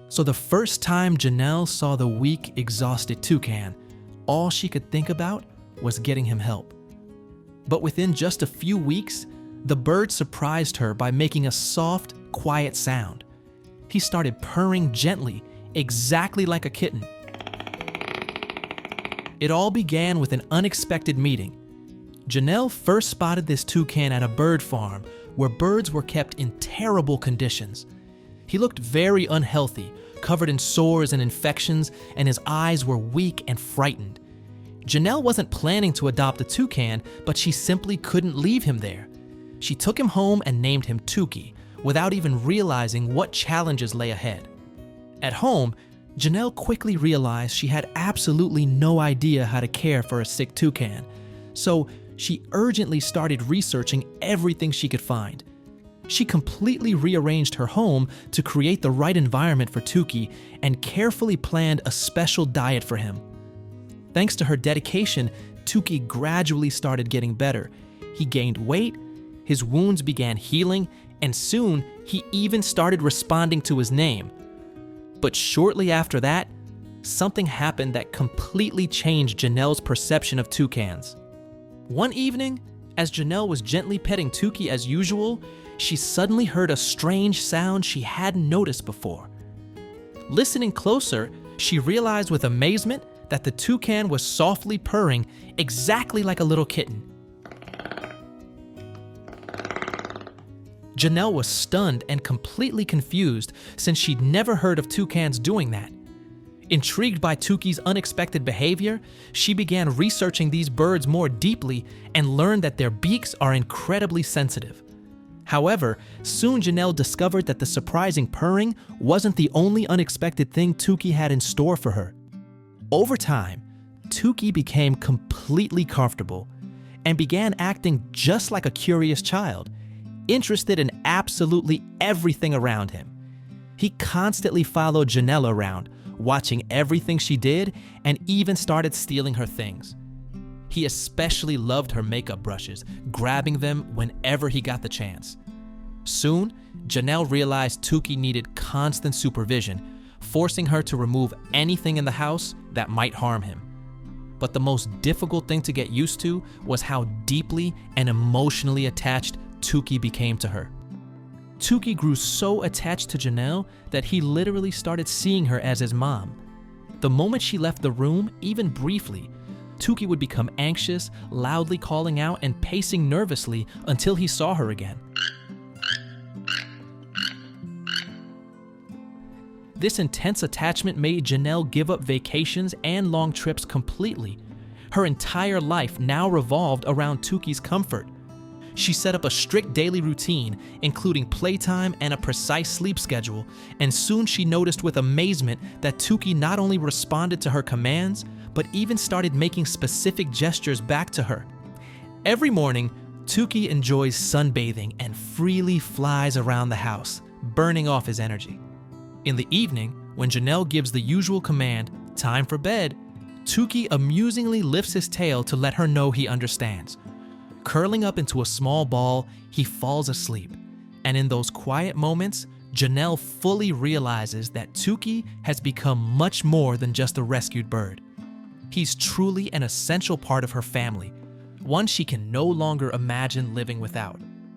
So the first time Janelle saw the weak, exhausted Toucan, all she could think about was getting him help. But within just a few weeks, the bird surprised her by making a soft, quiet sound. He started purring gently, exactly like a kitten. It all began with an unexpected meeting. Janelle first spotted this toucan at a bird farm where birds were kept in terrible conditions. He looked very unhealthy, covered in sores and infections, and his eyes were weak and frightened. Janelle wasn't planning to adopt a toucan, but she simply couldn't leave him there. She took him home and named him Toukie, without even realizing what challenges lay ahead. At home, Janelle quickly realized she had absolutely no idea how to care for a sick toucan, so she urgently started researching everything she could find. She completely rearranged her home to create the right environment for Toukie and carefully planned a special diet for him. Thanks to her dedication, Toukie gradually started getting better. He gained weight, his wounds began healing, and soon he even started responding to his name. But shortly after that, something happened that completely changed Janelle's perception of toucans. One evening, as Janelle was gently petting Toukie as usual, she suddenly heard a strange sound she hadn't noticed before. Listening closer, she realized with amazement that the toucan was softly purring exactly like a little kitten. Janelle was stunned and completely confused since she'd never heard of toucans doing that. Intrigued by Toukie's unexpected behavior, she began researching these birds more deeply and learned that their beaks are incredibly sensitive. However, soon Janelle discovered that the surprising purring wasn't the only unexpected thing Toukie had in store for her. Over time, Toukie became completely comfortable and began acting just like a curious child, interested in absolutely everything around him. He constantly followed Janelle around, watching everything she did, and even started stealing her things. He especially loved her makeup brushes, grabbing them whenever he got the chance. Soon, Janelle realized Toukie needed constant supervision, forcing her to remove anything in the house that might harm him. But the most difficult thing to get used to was how deeply and emotionally attached Toukie became to her. Toukie grew so attached to Janelle that he literally started seeing her as his mom. The moment she left the room, even briefly, Toukie would become anxious, loudly calling out and pacing nervously until he saw her again. This intense attachment made Janelle give up vacations and long trips completely. Her entire life now revolved around Toukie's comfort. She set up a strict daily routine, including playtime and a precise sleep schedule, and soon she noticed with amazement that Toukie not only responded to her commands, but even started making specific gestures back to her. Every morning, Toukie enjoys sunbathing and freely flies around the house, burning off his energy. In the evening, when Janelle gives the usual command, "Time for bed," Toukie amusingly lifts his tail to let her know he understands. Curling up into a small ball, he falls asleep. And in those quiet moments, Janelle fully realizes that Toukie has become much more than just a rescued bird. He's truly an essential part of her family, one she can no longer imagine living without.